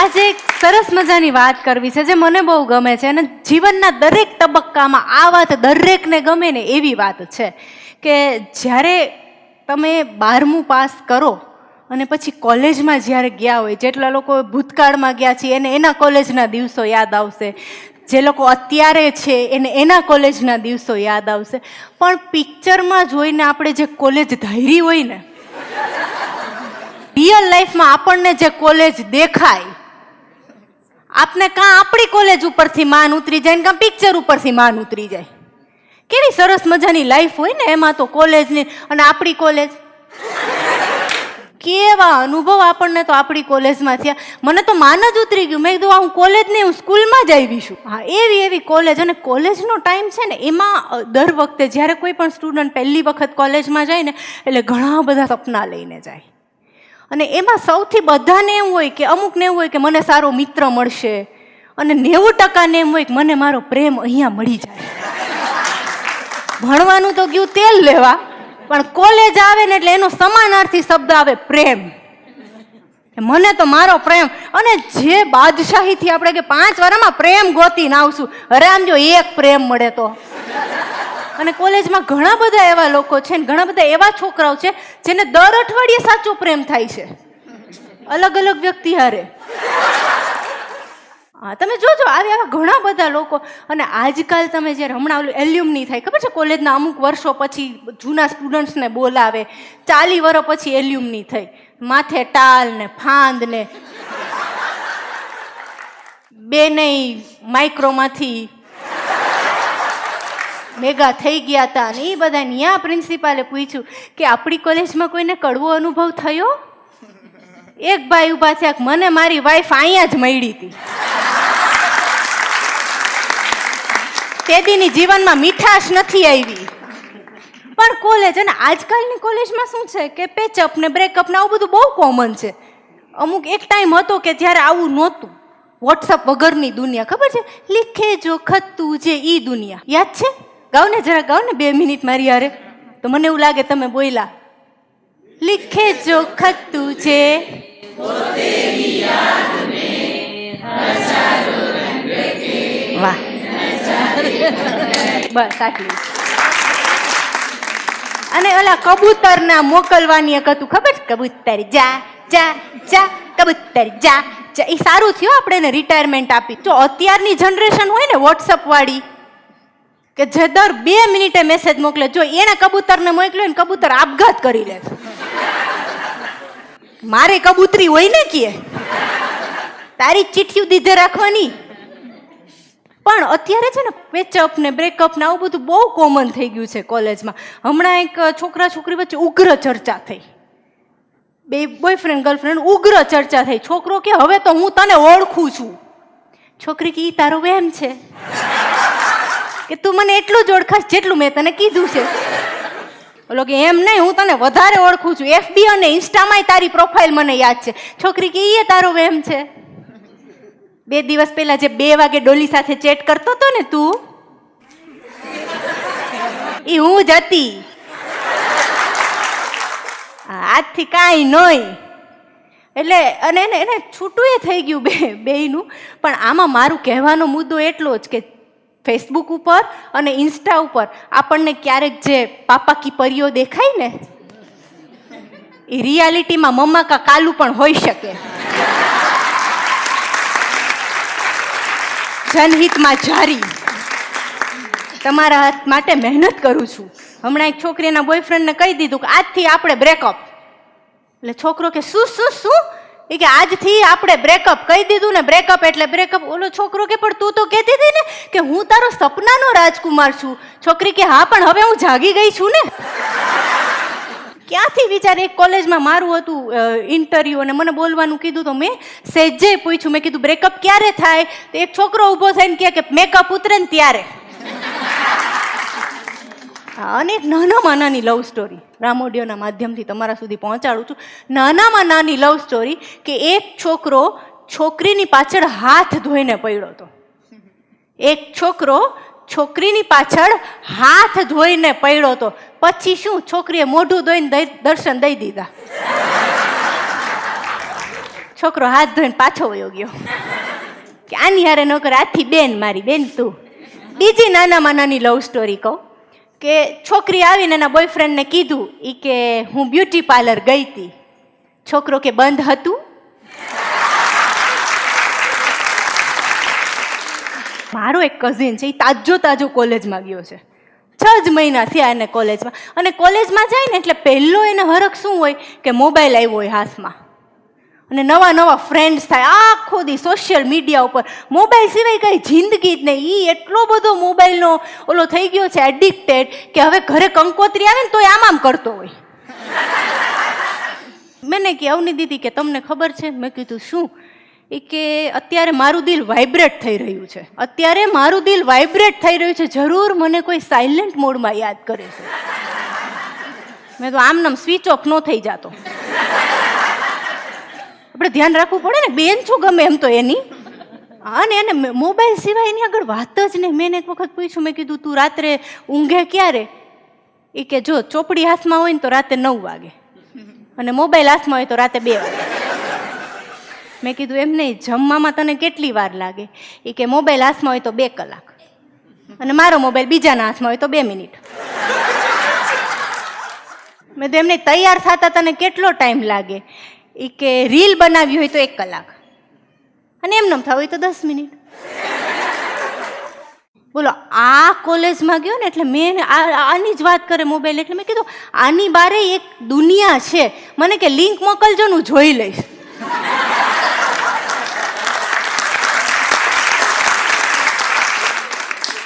આજે એક સરસ મજાની વાત કરવી છે જે મને બહુ ગમે છે અને જીવનના દરેક તબક્કામાં આ વાત દરેકને ગમે ને એવી વાત છે કે જ્યારે તમે 12મું પાસ કરો અને પછી કોલેજમાં જ્યારે ગયા હોય, જેટલા લોકો ભૂતકાળમાં ગયા છે એને એના કોલેજના દિવસો યાદ આવશે, જે લોકો અત્યારે છે એને એના કોલેજના દિવસો યાદ આવશે. પણ પિક્ચરમાં જોઈને આપણે જે કોલેજ ધારી હોય ને, રિયલ લાઈફમાં આપણને જે કોલેજ દેખાય, આપને કાં આપણી કોલેજ ઉપરથી માન ઉતરી જાય ને કાં પિક્ચર ઉપરથી માન ઉતરી જાય. કેવી સરસ મજાની લાઈફ હોય ને એમાં તો કોલેજની, અને આપણી કોલેજ કેવા અનુભવ આપણને તો આપણી કોલેજમાં થયા. મને તો માન જ ઉતરી ગયું. મેં કીધું હું કોલેજ નહીં, હું સ્કૂલમાં જ આવી છું. હા, એવી એવી કોલેજ. અને કોલેજનો ટાઈમ છે ને એમાં દર વખતે જ્યારે કોઈ પણ સ્ટુડન્ટ પહેલી વખત કોલેજમાં જાય ને એટલે ઘણા બધા સપના લઈને જાય. અને એમાં સૌથી બધાને એવું હોય કે અમુકને એવું હોય કે મને સારો મિત્ર મળશે, અને 90% એમ હોય કે મને મારો પ્રેમ અહીંયા મળી જાય. ભણવાનું તો ગયું તેલ લેવા, પણ કોલેજ આવે ને એટલે એનો સમાનાર્થી શબ્દ આવે પ્રેમ. મને તો મારો પ્રેમ. અને જે બાદશાહીથી આપણે કે 5 વર્ષમાં પ્રેમ ગોતીને આવશું, અરે આમ જો એક પ્રેમ મળે તો. અને કોલેજમાં ઘણા બધા એવા લોકો છે ને ઘણા બધા એવા છોકરાઓ છે જેને દર અઠવાડિયે સાચો પ્રેમ થાય છે, અલગ અલગ વ્યક્તિ હારે. હા, તમે જોજો આવા ઘણા બધા લોકો. અને આજકાલ તમે જ્યારે હમણાં ઓલું એલ્યુમની થાય, ખબર છે, કોલેજના અમુક વર્ષો પછી જૂના સ્ટુડન્ટ્સને બોલાવે, 40 વર્ષ પછી એલ્યુમની થઈ, માથે ટાલ ને ફાંદ ને બેનેય માઇક્રોમાંથી ભેગા થઈ ગયા હતા. અને એ બધા ન્યા પ્રિન્સિપાલે પૂછ્યું કે આપણી કોલેજમાં કોઈને કડવો અનુભવ થયો? એક ભાઈ ઉભા થયા કે મને મારી વાઈફ અહીંયા જ મળી હતી. તેદીની જીવનમાં મીઠાશ નથી આવી. પણ કોલેજ, અને આજકાલની કોલેજમાં શું છે કે પેચઅપ ને બ્રેકઅપ ને આવું બધું બહુ કોમન છે. અમુક એક ટાઈમ હતો કે જ્યારે આવું નહોતું. વોટ્સઅપ વગરની દુનિયા, ખબર છે, લીખે જો ખત તું જે ઈ દુનિયા. યાદ છે? ગાવ ને જરા, ગાવ ને 2 મિનિટ મારી હારે, તો મને એવું લાગે તમે બોલ્યા. લીખે જો ખત તું જે વાહ, બસ આટલું. અને ઓલા કબૂતર ના મોકલવાની એક હતું, ખબર છે, કબૂતર જા જા જા, કબૂતર જા જા. એ સારું થયું આપણે એને રિટાયરમેન્ટ આપી. જો અત્યારની જનરેશન હોય ને વોટ્સઅપ વાળી, કે જે દર 2 મિનિટે મેસેજ મોકલે, જો એને કબૂતરને મોકલ્યો ને કબૂતર આપઘાત કરી લે. મારે કબૂતરી હોય ને કે તારી ચિઠ્ઠીઓ દીધે રાખવાની. પણ અત્યારે છે ને પેચઅપ ને બ્રેકઅપ ને આવું બધું બહુ કોમન થઈ ગયું છે કોલેજમાં. હમણાં એક છોકરા છોકરી વચ્ચે ઉગ્ર ચર્ચા થઈ, 2 બોયફ્રેન્ડ ગર્લફ્રેન્ડ ઉગ્ર ચર્ચા થઈ. છોકરો કે હવે તો હું તને ઓળખું છું. છોકરી કે ઈ તારો વહેમ છે, કે તું મને એટલું જ ઓળખાશ જેટલું મેં તને કીધું છે. ઓલો કે એમ નહીં, હું તને વધારે ઓળખું છું, FB અને ઇન્સ્ટામાંય તારી પ્રોફાઇલ મને યાદ છે. છોકરી કે ઈ તારો વહેમ છે. 2 દિવસ પહેલા જે 2 વાગે ડોલી સાથે ચેટ કરતો હતો ને તું, ઈ હું જ હતી. આજથી કાંઈ નહીં. એટલે અને એને છૂટું એ થઈ ગયું બેયનું. પણ આમાં મારું કહેવાનો મુદ્દો એટલો જ કે ફેસબુક ઉપર અને ઇન્સ્ટા ઉપર આપણને ક્યારેક જે પાપા કી પરીઓ દેખાય ને, એ રિયાલિટીમાં મમ્મા કા કાલુ પણ હોઈ શકે. જનહિતમાં જારી, તમારા હાથ માટે મહેનત કરું છું. હમણાં એક છોકરીના બોયફ્રેન્ડને કહી દીધું કે આજથી આપણે બ્રેકઅપ. એટલે છોકરો કે શું શું શું? એ કે આજથી આપણે બ્રેકઅપ. કહી દીધું ને બ્રેકઅપ એટલે બ્રેકઅપ. ઓલો છોકરો કે પણ તું તો કહેતી હતી ને કે હું તારો સપનાનો રાજકુમાર છું. છોકરી કે હા, પણ હવે હું જાગી ગઈ છું ને. ક્યાંથી વિચારે. એક કોલેજમાં મારું હતું ઇન્ટરવ્યુ અને મને બોલવાનું કીધું તો મેં સહેજે પૂછ્યું. મેં કીધું બ્રેકઅપ ક્યારે થાય? તો એક છોકરો ઊભો થઈને કહે કે મેકઅપ ઉતરે ને ત્યારે. અને એક નાનામાં નાની લવ સ્ટોરી રામોડિયોના માધ્યમથી તમારા સુધી પહોંચાડું છું. નાનામાં નાની લવ સ્ટોરી કે એક છોકરો છોકરીની પાછળ હાથ ધોઈને પડ્યો હતો. એક છોકરો છોકરીની પાછળ હાથ ધોઈને પડ્યો હતો. પછી શું, છોકરીએ મોઢું ધોઈને દર્શન દઈ દીધા. છોકરો હાથ ધોઈને પાછો વયો ગયો કે આની હારે ન કર, આથી બેન મારી બેન તું. બીજી નાનામાં નાની લવ સ્ટોરી કહું કે છોકરી આવીને એના બોયફ્રેન્ડને કીધું એ કે હું બ્યુટી પાર્લર ગઈ હતી. છોકરો કે બંધ હતું. મારો એક કઝિન છે, એ તાજો કોલેજમાં ગયો છે, 6 જ મહિના થયા એને કોલેજમાં. અને કોલેજમાં જાય ને એટલે પહેલો એને હરખ શું હોય કે મોબાઈલ આવ્યો હોય હાથમાં, અને નવા ફ્રેન્ડ્સ થાય. આખો દી સોશિયલ મીડિયા ઉપર, મોબાઈલ સિવાય કંઈ જિંદગી જ નહીં. એ એટલો બધો મોબાઈલનો ઓલો થઈ ગયો છે એડિક્ટેડ કે હવે ઘરે કંકોત્રી આવે ને તો એ આમ કરતો હોય. મેને કે અવની દીદી કે તમને ખબર છે? મેં કીધું શું? એ કે અત્યારે મારું દિલ વાઇબ્રેટ થઈ રહ્યું છે, અત્યારે મારું દિલ વાઇબ્રેટ થઈ રહ્યું છે, જરૂર મને કોઈ સાયલેન્ટ મોડમાં યાદ કરે છે. મેં તો આમનામ સ્વિચ ઓફ ન થઈ જાતો. આપણે ધ્યાન રાખવું પડે ને, બેન શું ગમે એમ તો એની. અને એને મોબાઈલ સિવાય એની આગળ વાત જ નહીં. મેં એક વખત પૂછ્યું, મેં કીધું તું રાત્રે ઊંઘે ક્યારે? એ કે જો ચોપડી હાથમાં હોય ને તો રાતે 9 વાગે, અને મોબાઈલ હાથમાં હોય તો રાતે 2 વાગે. મેં કીધું એમ નહીં, જમવામાં તને કેટલી વાર લાગે? એ કે મોબાઈલ હાથમાં હોય તો 2 કલાક, અને મારો મોબાઈલ બીજાના હાથમાં હોય તો 2 મિનિટ. મેં તો એમને તૈયાર થતા તને કેટલો ટાઈમ લાગે? એ કે રીલ બનાવી હોય તો 1 કલાક, અને એમનેમ થવું હોય તો 10 મિનિટ. બોલો, આ કોલેજમાં ગયો ને એટલે મેં આની જ વાત કરે મોબાઈલ. એટલે મેં કીધું આની બારે એક દુનિયા છે, મને કે લિંક મોકલજો ને હું જોઈ લઈશ.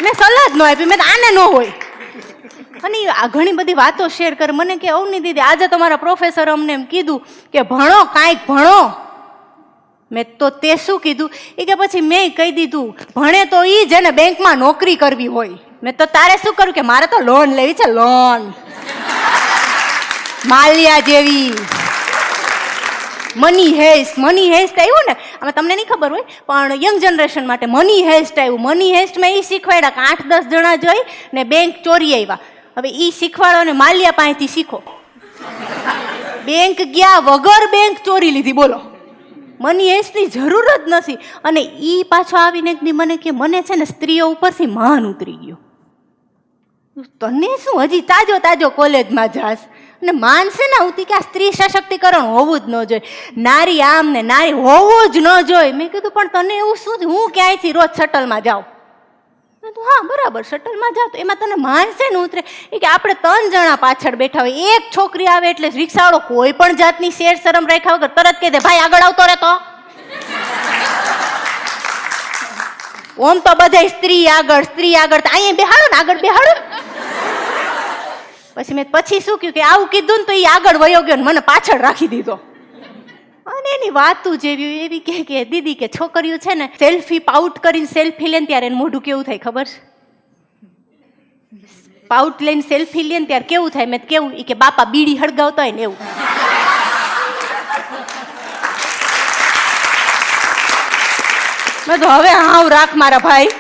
મેં સલાહ જ ન આપી, મેં આને ન હોય. અને ઘણી બધી વાતો શેર કરે. મને કે અવની દીદી આજે તમારા પ્રોફેસર અમને એમ કીધું કે ભણો, કાંઈક ભણો. મેં તો તે શું કીધું? એ કે પછી મેં કહી દીધું ભણે તો ઈ જેને બેંકમાં નોકરી કરવી હોય. મેં તો તારે શું કર્યું કે મારે તો લોન લેવી છે, લોન માલિયા જેવી. મની હેસ્ટ આવ્યું ને, આમાં તમને નહીં ખબર હોય પણ યંગ જનરેશન માટે મની હેસ્ટ આવ્યું. મની હેસ્ટમાં એ શીખવાડ્યા કે 8-10 જણા જઈ ને બેંક ચોરી આવ્યા. હવે એ શીખવાડો ને માલિયા પાસેથી શીખો. બેંક ગયા વગર બેંક ચોરી લીધી. બોલો, મની હેસ્ટની જરૂર જ નથી. અને એ પાછો આવીને મને કે મને છે ને સ્ત્રીઓ ઉપરથી માન ઉતરી ગયો. તને શું, હજી તાજો કોલેજમાં જાસ ને માનશે ને આવતી કે આ સ્ત્રી સશક્તિકરણ હોવું જ ન જોઈએ, નારી આમ ને નારી હોવું જ ન જોઈએ. મેં કીધું પણ તને એવું શું? હું ક્યાંયથી રોજ શટલમાં જાઉં? હા બરાબર, શટલમાં જાવ તો એમાં તને માનશે ને ઉતરે? એ કે આપણે 3 જણા પાછળ બેઠા હોય, એક છોકરી આવે એટલે રિક્ષાવાળો કોઈ પણ જાતની શેર શરમ રાખ્યા વગર તરત કહી દે ભાઈ આગળ આવતો રહેતો. ઓમ તો બધા સ્ત્રી આગળ અહીંયા બેહાડો ને, આગળ બેહાડો. પછી શું કહ્યું કે આવું કીધું ને તો એ આગળ વયો ગયો ને મને પાછળ રાખી દીધો. અને એની વાતું જેવી એવી કે દીદી કે છોકરીઓ છે ને સેલ્ફી પાઉટ કરીને સેલ્ફી લે ને ત્યારે એનું મોઢું કેવું થાય ખબર છે? પાઉટ લઈને સેલ્ફી લે ને ત્યારે કેવું થાય? મેં કેવું? એ કે બાપા બીડી હળગાવતા હોય ને એવું. મેં તો હવે હાવ રાખ મારા ભાઈ.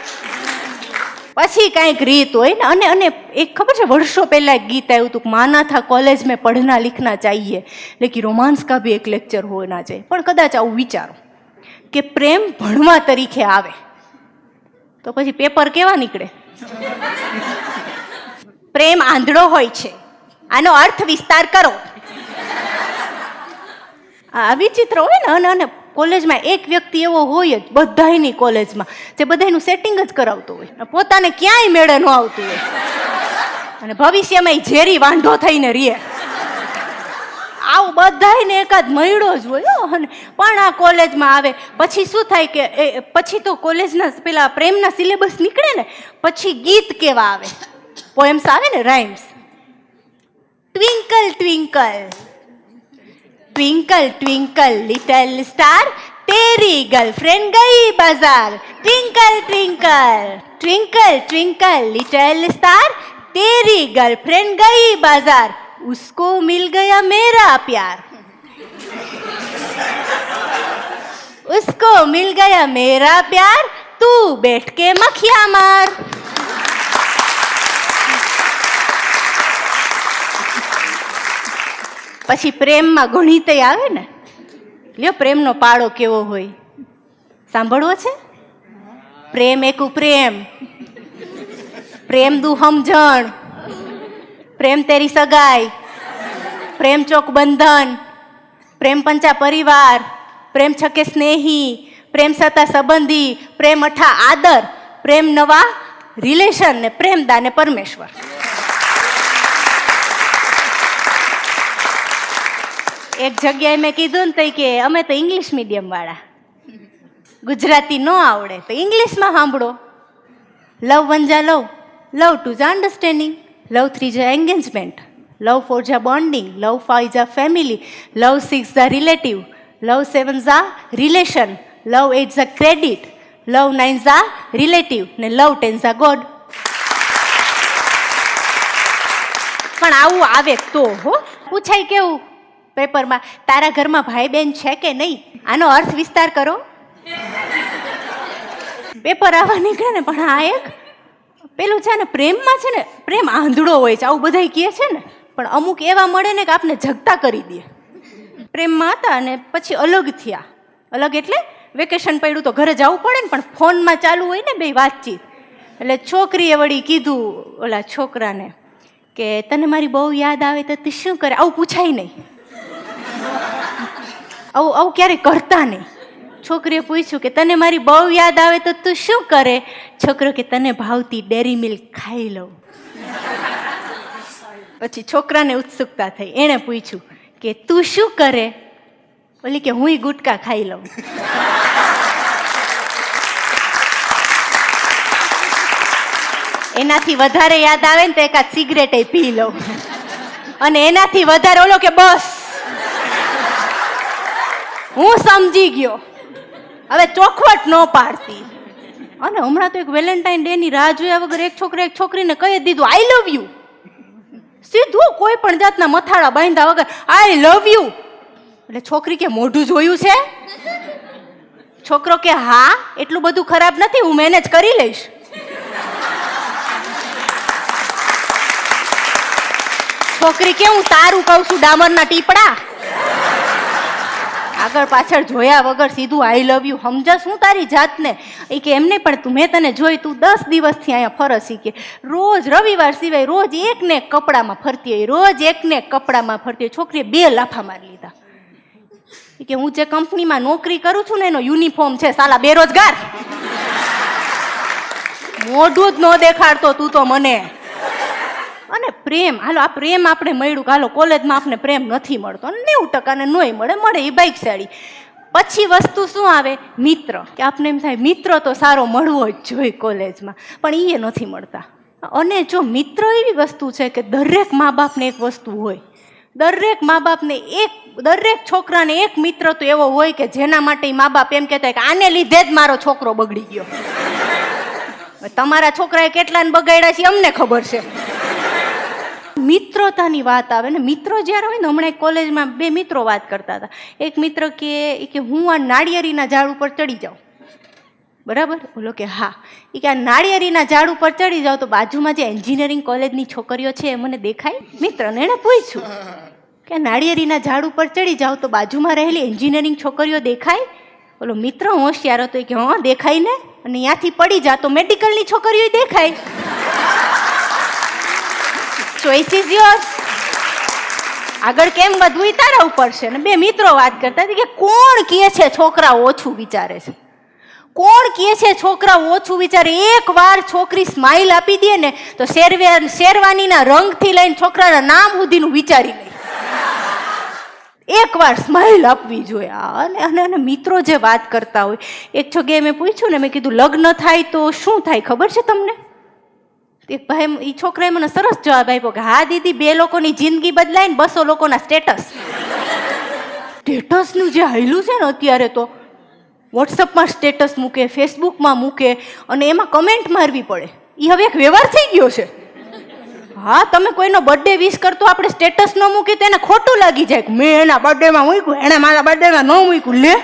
પછી કાંઈક રીત હોય ને. અને એક ખબર છે વર્ષો પહેલા એક ગીત આવ્યું હતું, માના થા કોલેજ में पढ़ना लिखना चाहिए लेकिन रोमांस का भी एक लेक्चर होना चाहिए. પણ કદાચ આવું વિચારો કે પ્રેમ ભણવા તરીકે આવે તો પછી પેપર કેવા નીકળે? પ્રેમ આંધળો હોય છે, આનો અર્થ વિસ્તાર કરો. આ વિચિત્ર હોય ને. અને કોલેજમાં એક વ્યક્તિ એવો હોય જ બધાયની કોલેજમાં જે બધાયનું સેટિંગ જ કરાવતો હોય, પોતાને ક્યાંય મેળે ન આવતું હોય, અને ભવિષ્યમાં ઝેરી વાંઢો થઈને રહે. આવું બધાયને એકાદ મયડો જ હોય. પણ આ કોલેજમાં આવે પછી શું થાય કે પછી તો કોલેજના પેલા પ્રેમના સિલેબસ નીકળે ને પછી ગીત કેવા આવે, પોએમ્સ આવે ને, rhymes. Twinkle twinkle twinkle twinkle little star तेरी गर्लफ्रेंड गई बाजार. Twinkle twinkle twinkle twinkle little star तेरी गर्लफ्रेंड गई बाजार. उसको मिल गया मेरा प्यार. उसको मिल गया मेरा प्यार. तू बैठ के मखिया मार. પછી પ્રેમમાં ગણિત આવે ને, લ્યો પ્રેમનો પાળો કેવો હોય સાંભળવો છે? પ્રેમ એકુ પ્રેમ, પ્રેમ દુ સમજણ, પ્રેમ તેરી સગાઈ, પ્રેમ ચોક બંધન, પ્રેમ પંચા પરિવાર, પ્રેમ છકે સ્નેહી, પ્રેમ સતા સંબંધી, પ્રેમ અઠા આદર, પ્રેમ નવા રિલેશન ને પ્રેમ દાને પરમેશ્વર. એક જગ્યાએ મેં કીધું ને કે અમે તો ઇંગ્લિશ મીડિયમ વાળા, ગુજરાતી ન આવડે તો ઇંગ્લિશમાં સાંભળો. લવ વન જા લવ, લવ ટુ ઝ અન્ડરસ્ટેન્ડિંગ, લવ થ્રી ઝ એન્ગેજમેન્ટ, લવ ફોર ઝ બોન્ડિંગ, લવ ફાઈવ ઝ ફેમિલી, લવ સિક્સ ઝ રિલેટિવ, લવ સેવન ઝ રિલેશન, લવ એટ ઝ ક્રેડિટ, લવ નાઇન ઝ રિલેટિવ ને લવ ટેન ઝ ગોડ. પણ આવું આવે તો હો પૂછાય કેવું પેપરમાં, તારા ઘરમાં ભાઈ બહેન છે કે નહીં? આનો અર્થ વિસ્તાર કરો. પેપર આવવા નીકળે ને પણ આ એક પેલું છે ને પ્રેમમાં છે ને પ્રેમ આંધળો હોય છે આવું બધા કહે છે ને, પણ અમુક એવા મળે ને કે આપણે જગતા કરી દે. પ્રેમમાં હતા અને પછી અલગ થયા. અલગ એટલે વેકેશન પડ્યું તો ઘરે જવું પડે ને, પણ ફોનમાં ચાલુ હોય ને બે વાતચીત. એટલે છોકરીએ વળી કીધું ઓલા છોકરાને કે તને મારી બહુ યાદ આવે તો તું શું કરે? આવું પૂછાય નહીં, આવું ક્યારેય કરતા નહીં. છોકરીએ પૂછ્યું કે તને મારી બહુ યાદ આવે તો તું શું કરે? છોકરો કે તને ભાવતી ડેરી મિલ્ક ખાઈ લઉં. પછી છોકરાને ઉત્સુકતા થઈ, એણે પૂછ્યું કે તું શું કરે? બોલી કે હુંય ગુટકા ખાઈ લઉં. એનાથી વધારે યાદ આવે ને તો એકાદ સિગરેટ પી લઉં, અને એનાથી વધારે ઓલો કે બસ હું સમજી ગયો, હવે ચોખવટ ન પાડતી. અને હમણાં તો એક વેલેન્ટાઇન ડે ની રાહ જોયા વગર એક છોકરે એક છોકરીને કહી દીધું આઈ લવ યુ. સીધું કોઈ પણ જાતના મથાળા બાંધ્યા વગર આઈ લવ યુ. એટલે છોકરી કે મોઢું જોયું છે? છોકરો કે હા એટલું બધું ખરાબ નથી, હું મેનેજ કરી લઈશ. છોકરી કે હું તારું કહું છું ડામરના ટીપડા. આગળ પાછળ જોયા વગર સીધું આઈ લવ યુ. સમજસ હું તારી જાતને? એ કે એમને પણ તું મેં તને જોઈ, તું 10 દિવસથી અહીંયા ફરસી કે રોજ રવિવાર સિવાય રોજ એક ને એક કપડામાં ફરતી હોય, રોજ એક ને એક કપડામાં ફરતી હોય. છોકરીએ 2 લાફા મારી લીધા. એ કે હું જે કંપનીમાં નોકરી કરું છું ને એનો યુનિફોર્મ છે, સાલા બેરોજગાર. મોઢું જ ન દેખાડતો તું તો મને. અને પ્રેમ, હાલો આ પ્રેમ આપણે મળ્યું, હાલો કોલેજમાં આપણે પ્રેમ નથી મળતો, 90% ને નોય મળે એ ભાગ્યશાળી. પછી વસ્તુ શું આવે? મિત્ર. કે આપણે એમ થાય મિત્ર તો સારો મળવો જ જોઈએ કોલેજમાં, પણ એ નથી મળતા. અને જો મિત્ર એવી વસ્તુ છે કે દરેક મા બાપને એક વસ્તુ હોય, દરેક મા બાપને દરેક છોકરાને એક મિત્ર તો એવો હોય કે જેના માટે મા બાપ એમ કહેતા હોય કે આને લીધે જ મારો છોકરો બગડી ગયો. તમારા છોકરાએ કેટલાને બગાડ્યા છે અમને ખબર છે. મિત્રતાની વાત આવે ને, મિત્રો જ્યારે હોય ને, હમણાં એક કોલેજમાં 2 મિત્રો વાત કરતા હતા. એક મિત્ર કે હું આ નાળિયેરીના ઝાડ ઉપર ચડી જાઉં, બરાબર? બોલો કે હા. એ કે આ નાળિયેરીના ઝાડ ઉપર ચડી જાઉં તો બાજુમાં જે એન્જિનિયરિંગ કોલેજની છોકરીઓ છે એ મને દેખાય? મિત્રને એણે પૂછ્યું કે નાળિયેરીના ઝાડ ઉપર ચડી જાઉં તો બાજુમાં રહેલી એન્જિનિયરિંગ છોકરીઓ દેખાય? બોલો મિત્ર હોશિયાર હતો કે હા દેખાય ને, અને ત્યાંથી પડી જા તો મેડિકલની છોકરીઓ દેખાય. Choice is yours. આગળ કેમ વધવું એ તારા ઉપર છે. ને 2 મિત્રો વાત કરતા હતા કે કોણ કહે છે છોકરા ઓછું વિચારે છે? કોણ કહે છે છોકરા ઓછું વિચારે? એક વાર છોકરી સ્માઇલ આપી દે ને તો શેરવાનીના રંગથી લઈને છોકરાના નામ સુધીનું વિચારી લે. એક વાર સ્માઇલ આપવી જોઈએ. અને મિત્રો જે વાત કરતા હોય, એક જગ્યાએ મેં પૂછ્યું ને, મેં કીધું લગ્ન થાય તો શું થાય ખબર છે તમને? એક ભાઈ એ છોકરાએ મને સરસ જવાબ આપ્યો કે હા દીદી, 2 લોકોની જિંદગી બદલાય ને 200 લોકોના સ્ટેટસ. સ્ટેટસનું જે હાયલું છે ને અત્યારે તો વોટ્સઅપમાં સ્ટેટસ મૂકે, ફેસબુકમાં મૂકે, અને એમાં કમેન્ટ મારવી પડે. એ હવે એક વ્યવહાર થઈ ગયો છે. હા, તમે કોઈનો બર્થડે વિશ કરતો આપણે સ્ટેટસ ન મૂકી તો એને ખોટું લાગી જાય. મેં એના બર્થડેમાં મૂક્યું, એણે મારા બર્થડેમાં ન મૂક્યું. લે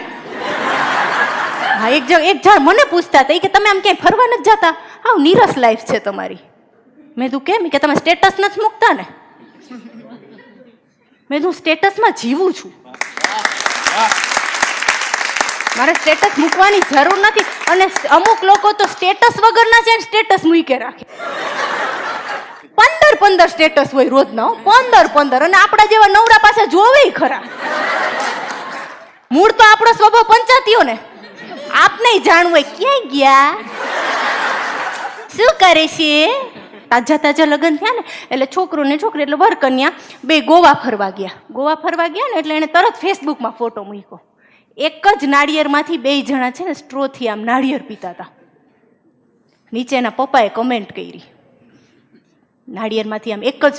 હા, એક જણ મને પૂછતા હતા કે તમે આમ ક્યાંય ફરવા નથી જતા? હા, નીરસ લાઈફ છે તમારી. મેં તું કેમ? કે તમે સ્ટેટસ નથી મૂકતા ને. મેં તું સ્ટેટસમાં જીવું છું. મારે સ્ટેટસ મૂકવાની જરૂર નથી. અને અમુક લોકો તો સ્ટેટસ વગરના છે ને સ્ટેટસ મૂકે રાખે. 15 સ્ટેટસ હોય રોજના, 15. અને આપણા જેવા નવરા પાસે જોવે ખરા. મૂળ તો આપણો સ્વભાવ પંચાતીઓ ને, આપને જાણવું હોય ક્યાંય ગયા, શું કરે છે. તાજા લગ્ન થયા ને એટલે છોકરો ને છોકરી એટલે વરકન્યા બે ગોવા ફરવા ગયા ને એટલે એને તરત ફેસબુકમાં ફોટો મૂક્યો. એક જ નાળિયેરમાંથી 2 જણા છે ને સ્ટ્રોથી આમ નાળિયેર પીતા હતા. નીચેના પપ્પાએ કમેન્ટ કરી, નાળિયેરમાંથી આમ એક જ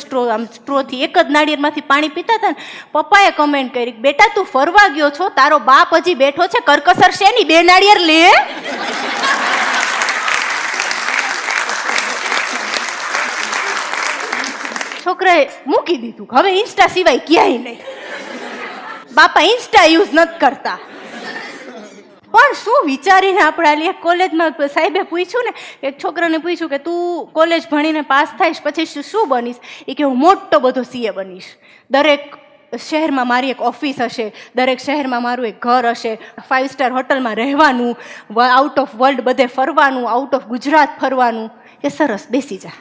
સ્ટ્રોથી એક જ નાળિયેરમાંથી પાણી પીતા હતા ને, પપ્પાએ કમેન્ટ કરી, બેટા તું ફરવા ગયો છો, તારો બાપ હજી બેઠો છે, કરકસર છે ની 2 નાળિયેર લે. છોકરાએ મૂકી દીધું, હવે ઇન્સ્ટા સિવાય ક્યાંય નહીં. બાપા ઇન્સ્ટા યુઝ નથી કરતા. પણ શું વિચારીને આપણે કોલેજમાં સાહેબે પૂછ્યું ને, એક છોકરાને પૂછ્યું કે તું કોલેજ ભણીને પાસ થઈશ પછી શું બનીશ? એ કે હું મોટો બધો સીએ બનીશ, દરેક શહેરમાં મારી એક ઓફિસ હશે, દરેક શહેરમાં મારું એક ઘર હશે, 5 સ્ટાર હોટલમાં રહેવાનું, આઉટ ઓફ વર્લ્ડ બધે ફરવાનું, આઉટ ઓફ ગુજરાત ફરવાનું. કે સરસ, બેસી જા,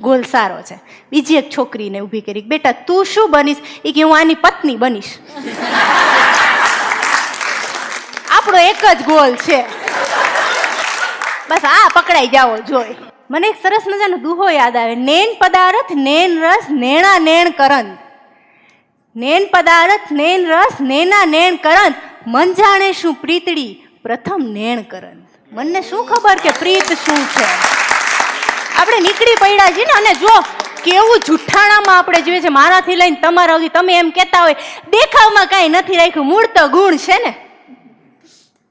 ગોલ સારો છે. બીજી એક છોકરીને ઊભી કરી, બેટા તું શું બનીશ? એ કે હું આની પત્ની બનીશ. આપણો એક જ ગોલ છે, બસ આ પકડાઈ જાઓ જોઈ. મને એક સરસ મજાનો દુહો યાદ આવે, નેન પદાર્થ નેન રસ નેણા નેણ કરંત, નેન પદાર્થ નેન રસ નેના નેણ કરંત, મન જાણે શું પ્રીતડી પ્રથમ નેણ કરંત. મને શું ખબર કે પ્રીત શું છે. આપણે નીકળી પડ્યા છીએ ને, અને જો કેવું જુઠ્ઠાણામાં આપણે જોઈએ છે, મારાથી લઈને તમારા સુધી. તમે એમ કહેતા હોય દેખાવમાં કાંઈ નથી રાખ્યું, મૂળ તો ગુણ છે ને.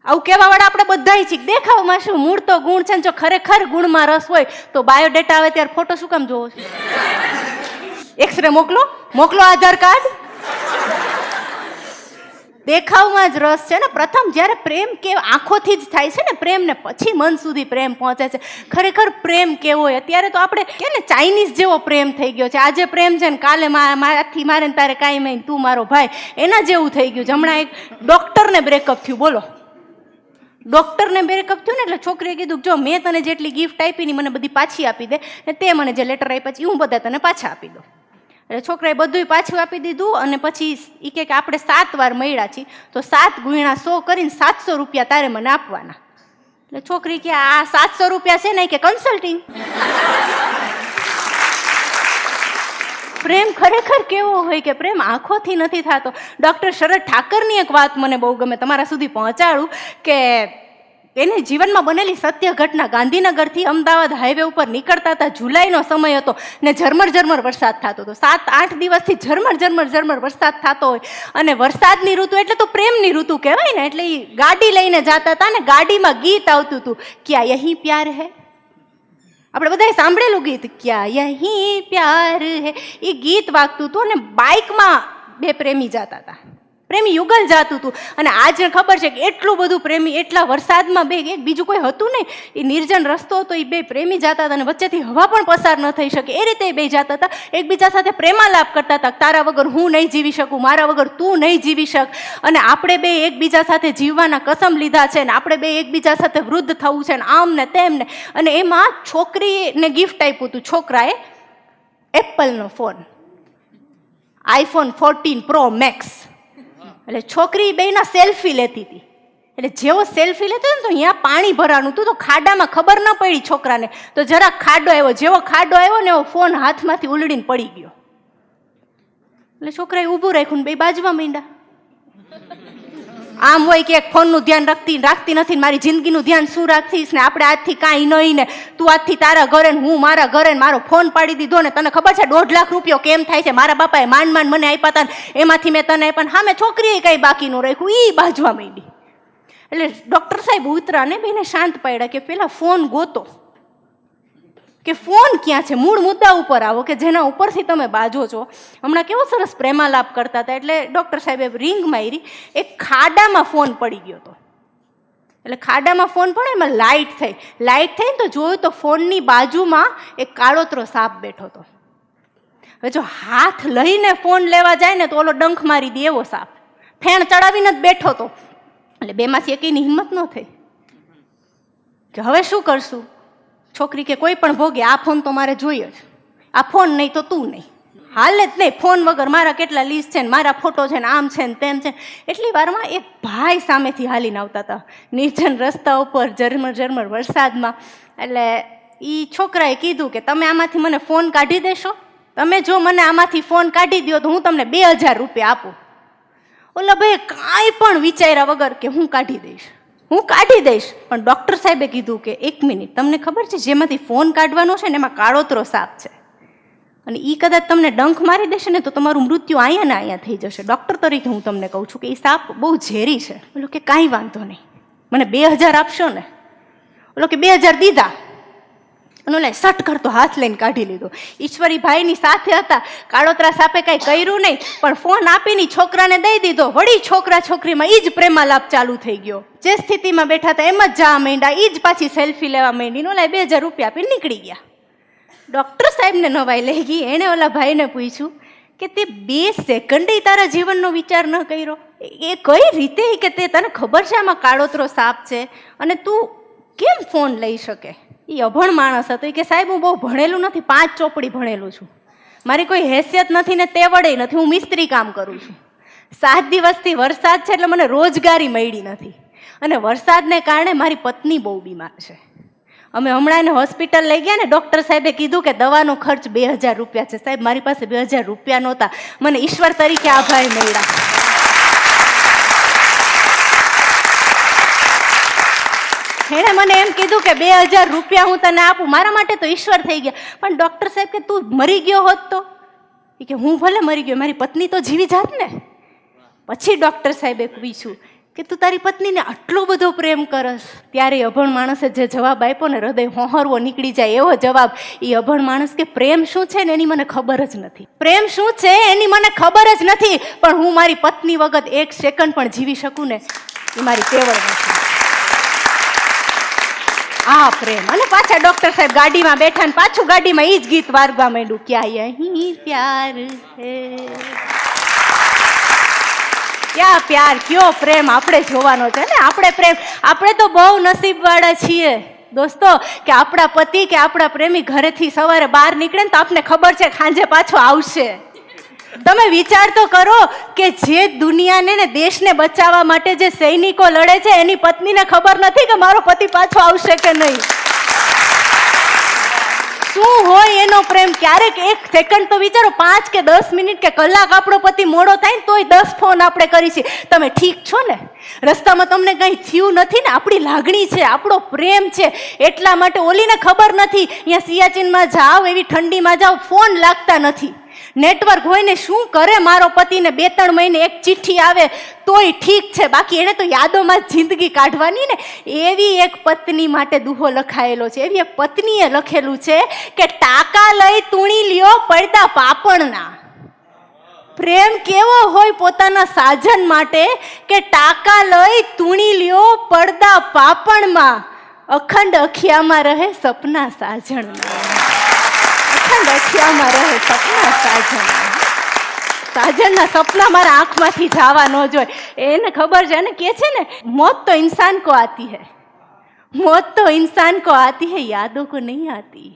આવું કહેવા વાળા આપણે બધા છીએ, દેખાવમાં શું, મૂળ તો ગુણ છે ને. જો ખરેખર ગુણમાં રસ હોય તો બાયોડેટા આવે ત્યારે ફોટો શું કામ જોવો છે? એક્સરે મોકલો આધાર કાર્ડ. દેખાવમાં જ રસ છે ને. પ્રથમ જ્યારે પ્રેમ કે આંખોથી જ થાય છે ને પ્રેમ, ને પછી મન સુધી પ્રેમ પહોંચે છે. ખરેખર પ્રેમ કેવો હોય, અત્યારે તો આપણે કે ને ચાઇનીઝ જેવો પ્રેમ થઈ ગયો છે. આજે પ્રેમ છે ને કાલે મારાથી મારે તારે કાંઈ નહીં, તું મારો ભાઈ, એના જેવું થઈ ગયું છે. હમણાં એક ડોક્ટરને બ્રેકઅપ થયું, બોલો. ડોક્ટરને બ્રેકઅપ થયું ને એટલે છોકરીએ કીધું, જો મેં તને જેટલી ગિફ્ટ આપી ને મને બધી પાછી આપી દે, ને તે મને જે લેટર આપ્યા છે હું બધા તને પાછા આપી દઉં. એટલે છોકરાએ બધું પાછું આપી દીધું. અને પછી એ કે આપણે 7 વાર મળ્યા છીએ તો 7 ગુણ્યા 100 કરીને 700 રૂપિયા તારે મને આપવાના. એટલે છોકરી કે આ 700 રૂપિયા છે ને કે કન્સલ્ટિંગ. પ્રેમ ખરેખર કેવો હોય કે પ્રેમ આંખોથી નથી થતો. ડૉક્ટર શરદ ઠાકરની એક વાત મને બહુ ગમે, તમારા સુધી પહોંચાડું. કે એને જીવનમાં બનેલી સત્ય ઘટના. ગાંધીનગરથી અમદાવાદ હાઈવે ઉપર નીકળતા હતા, જુલાઈનો સમય હતો ને ઝરમર વરસાદ થતો હતો. 7-8 દિવસથી ઝરમર વરસાદ થતો હોય. અને વરસાદની ઋતુ એટલે તો પ્રેમની ઋતુ કહેવાય ને. એટલે એ ગાડી લઈને જતા હતા ને ગાડીમાં ગીત આવતું હતું, ક્યાં યહીં પ્યાર હે. આપણે બધાએ સાંભળેલું ગીત, ક્યાં યહીં પ્યાર હે. એ ગીત વાગતું હતું અને બાઇકમાં 2 પ્રેમી જતા હતા, પ્રેમી યુગલ જાતું હતું. અને આજે ખબર છે કે એટલું બધું પ્રેમી, એટલા વરસાદમાં એક બીજું કોઈ હતું નહીં, એ નિર્જન રસ્તો હતો, એ 2 પ્રેમી જતા હતા અને વચ્ચેથી હવા પણ પસાર ન થઈ શકે એ રીતે 2 જતા હતા. એકબીજા સાથે પ્રેમાલાપ કરતા હતા, તારા વગર હું નહીં જીવી શકું, મારા વગર તું નહીં જીવી શક. અને આપણે 2 એકબીજા સાથે જીવવાના કસમ લીધા છે ને આપણે 2 એકબીજા સાથે વૃદ્ધ થવું છે ને આમ ને તેમ ને. અને એમાં છોકરીને ગિફ્ટ આપ્યું હતું છોકરાએ એપલનો ફોન, iPhone 14 Pro Max. એટલે છોકરી બેયના સેલ્ફી લેતી હતી. એટલે જેવો સેલ્ફી લેતો ને તો અહીંયા પાણી ભરાનું હતું, તો ખાડામાં ખબર ન પડી છોકરાને, તો જરાક ખાડો આવ્યો. જેવો ખાડો આવ્યો ને એવો ફોન હાથમાંથી ઉલડીને પડી ગયો. એટલે છોકરાએ ઊભું રાખ્યું ને 2 બાજુમાં માંડ્યા. આમ હોય કે એક ફોનનું ધ્યાન રાખતી નથી, મારી જિંદગીનું ધ્યાન શું રાખીશ ને, આપણે આજથી કાંઈ નહીં ને, તું આજથી તારા ઘરે ને હું મારા ઘરે ને, મારો ફોન પાડી દીધો ને, તને ખબર છે 1.5 લાખ રૂપિયો કેમ થાય છે, મારા બાપાએ માંડ મને આપ્યા હતા ને એમાંથી મેં તને આપ્યા. હા, મેં છોકરીએ કાંઈ બાકી ન રાખ્યું, એ બાજવા માંડી. એટલે ડૉક્ટર સાહેબ ઉતરાને બેને શાંત પાડ્યા કે પેલા ફોન ગોતો, કે ફોન ક્યાં છે, મૂળ મુદ્દા ઉપર આવો કે જેના ઉપરથી તમે બાજો છો. હમણાં કેવો સરસ પ્રેમાલાપ કરતા હતા. એટલે ડૉક્ટર સાહેબે રિંગ મારી, એક ખાડામાં ફોન પડી ગયો હતો. એટલે ખાડામાં ફોન પડે એમાં લાઇટ થઈ ને તો જોયું તો ફોનની બાજુમાં એક કાળોતરો સાપ બેઠો હતો. હવે જો હાથ લઈને ફોન લેવા જાય ને તો ઓલો ડંખ મારી દે એવો સાપ, ફેણ ચડાવીને જ બેઠો હતો. એટલે બેમાંથી એકની હિંમત ન થઈ કે હવે શું કરશું. છોકરી કે કોઈ પણ ભોગે આ ફોન તો મારે જોઈએ જ, આ ફોન નહીં તો તું નહીં, હાલે જ નહીં, ફોન વગર મારા કેટલા લિસ્ટ છે ને મારા ફોટો છે ને આમ છે ને તેમ છે. એટલી વારમાં એક ભાઈ સામેથી હાલીને આવતા હતા નિર્જન રસ્તા ઉપર ઝરમર વરસાદમાં. એટલે એ છોકરાએ કીધું કે તમે આમાંથી મને ફોન કાઢી દેશો, તમે જો મને આમાંથી ફોન કાઢી દો તો હું તમને 2000 રૂપિયા આપું. ઓલા ભાઈ કાંઈ પણ વિચાર્યા વગર કે હું કાઢી દઈશ. પણ ડૉક્ટર સાહેબે કીધું કે 1 મિનિટ, તમને ખબર છે જેમાંથી ફોન કાઢવાનો છે ને એમાં કાળોતરો સાપ છે અને એ કદાચ તમને ડંખ મારી દેશે ને તો તમારું મૃત્યુ અહીંયા ને અહીંયા થઈ જશે. ડૉક્ટર તરીકે હું તમને કહું છું કે એ સાપ બહુ ઝેરી છે. બોલો કે કાંઈ વાંધો નહીં, મને 2000 આપશો ને? બોલો કે 2000 દીધા અને ઓલા સટ કરતો હાથ લઈને કાઢી લીધો. ઈશ્વરી ભાઈની સાથે હતા, કાળોતરા સાપે કાંઈ કર્યું નહીં પણ ફોન આપીને છોકરાને દઈ દીધો. વળી છોકરા છોકરીમાં એ જ પ્રેમાલાપ ચાલુ થઈ ગયો. જે સ્થિતિમાં બેઠા હતા એમ જ જવા માંડ્યા, એ જ પાછી સેલ્ફી લેવા માંડીને ઓલા 2000 રૂપિયા આપીને નીકળી ગયા. ડૉક્ટર સાહેબને નવાઈ લઈ ગઈ. એણે ઓલા ભાઈને પૂછ્યું કે તે 2 સેકન્ડે તારા જીવનનો વિચાર ન કર્યો? એ કઈ રીતે કે તે તને ખબર છે આમાં કાળોતરો સાપ છે અને તું કેમ ફોન લઈ શકે? એ અભણ માણસ હતો. કે સાહેબ હું બહુ ભણેલું નથી, 5 ચોપડી ભણેલું છું, મારી કોઈ હેસિયત નથી ને તેવડે નથી, હું મિસ્ત્રી કામ કરું છું. 7 દિવસથી વરસાદ છે એટલે મને રોજગારી મળી નથી અને વરસાદને કારણે મારી પત્ની બહુ બીમાર છે. અમે હમણાં એને હોસ્પિટલ લઈ ગયા ને ડૉક્ટર સાહેબે કીધું કે દવાનો ખર્ચ 2000 રૂપિયા છે. સાહેબ મારી પાસે 2000 રૂપિયા નહોતા, મને ઈશ્વર તરીકે આ ભાઈ મળ્યા. એણે મને એમ કીધું કે 2000 રૂપિયા હું તને આપું, મારા માટે તો ઈશ્વર થઈ ગયા. પણ ડૉક્ટર સાહેબ કે તું મરી ગયો હોત તો? કે હું ભલે મરી ગયો, મારી પત્ની તો જીવી જાત ને. પછી ડૉક્ટર સાહેબે પૂછ્યું કે તું તારી પત્નીને આટલો બધો પ્રેમ કરસ? ત્યારે અભણ માણસે જે જવાબ આપ્યો ને હૃદય હોહરવો નીકળી જાય એવો જવાબ. એ અભણ માણસ કે પ્રેમ શું છે ને એની મને ખબર જ નથી, પ્રેમ શું છે એની મને ખબર જ નથી, પણ હું મારી પત્ની વગર 1 સેકન્ડ પણ જીવી શકું ને એ મારી તેવડ નથી. આ પ્રેમ. અને પાછા ડૉક્ટર સાહેબ ગાડીમાં બેઠા ને પાછું ગાડીમાં એ જ ગીત વારવા માંડ્યું, ક્યાં અહીં પ્યાર હે, ક્યાં પ્યાર, કયો પ્રેમ આપણે જોવાનો છે ને. આપણે તો બહુ નસીબવાળા છીએ દોસ્તો કે આપણા પતિ કે આપણા પ્રેમી ઘરેથી સવારે બહાર નીકળે ને તો આપને ખબર છે સાંજે પાછો આવશે. તમે વિચાર તો કરો કે જે દુનિયાને ને દેશને બચાવવા માટે જે સૈનિકો લડે છે એની પત્નીને ખબર નથી કે મારો પતિ પાછો આવશે કે નહીં. શું હોય એનો પ્રેમ? ક્યારેક 1 સેકન્ડ તો વિચારો, 5 કે 10 મિનિટ કે કલાક આપણો પતિ મોડો થાય ને તોય 10 ફોન આપણે કરી છીએ, તમે ઠીક છો ને? રસ્તામાં તમને કંઈ થયું નથી ને? આપણી લાગણી છે, આપણો પ્રેમ છે, એટલા માટે ઓલીને ખબર નથી. અહીંયા સિયાચીનમાં જાઓ, એવી ઠંડીમાં જાઓ, ફોન લાગતા નથી, નેટવર્ક હોય ને શું કરે મારો પતિને? 2-3 મહિને એક ચિઠ્ઠી આવે તોય ઠીક છે, બાકી એને તો યાદોમાં જિંદગી કાઢવાની ને. એવી એક પત્ની માટે દુહો લખાયેલો છે. એવી એક પત્નીએ લખેલું છે કે ટાકા લઈ તૂણી લ્યો પડદા પાપણના. પ્રેમ કેવો હોય પોતાના સાજન માટે કે ટાકા લઈ તૂણી લ્યો પડદા પાપણમાં, અખંડ અખિયામાં રહે સપના સાજણના. સાજણના સપના મારા આંખમાંથી જવા ન જોઈએ. એને ખબર છે ને, કે છે ને મોત તો ઇન્સાન કો આતી હૈ, મોત તો ઇન્સાન કો આતી હૈ, યાદો કો નહીં આતી.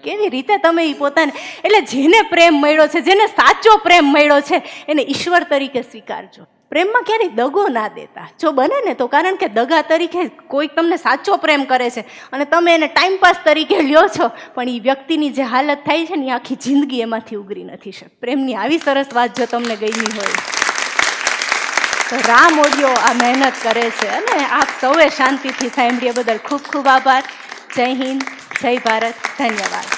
કેવી રીતે તમે એ પોતાને, એટલે જેને પ્રેમ મળ્યો છે, જેને સાચો પ્રેમ મળ્યો છે એને ઈશ્વર તરીકે સ્વીકારજો. પ્રેમમાં ક્યારેય દગો ના દેતા જો બને ને તો, કારણ કે દગા તરીકે કોઈ તમને સાચો પ્રેમ કરે છે અને તમે એને ટાઈમપાસ તરીકે લ્યો છો, પણ એ વ્યક્તિની જે હાલત થાય છે ને એ આખી જિંદગી એમાંથી ઉગરી નથી શકતી. પ્રેમની આવી સરસ વાત જો તમને ગમી હોય તો રામ ઓડિયો આ મહેનત કરે છે અને આપ સૌએ શાંતિથી સાંભળ્યા બદલ ખૂબ ખૂબ આભાર. જય હિન્દ, જય ભારત, ધન્યવાદ.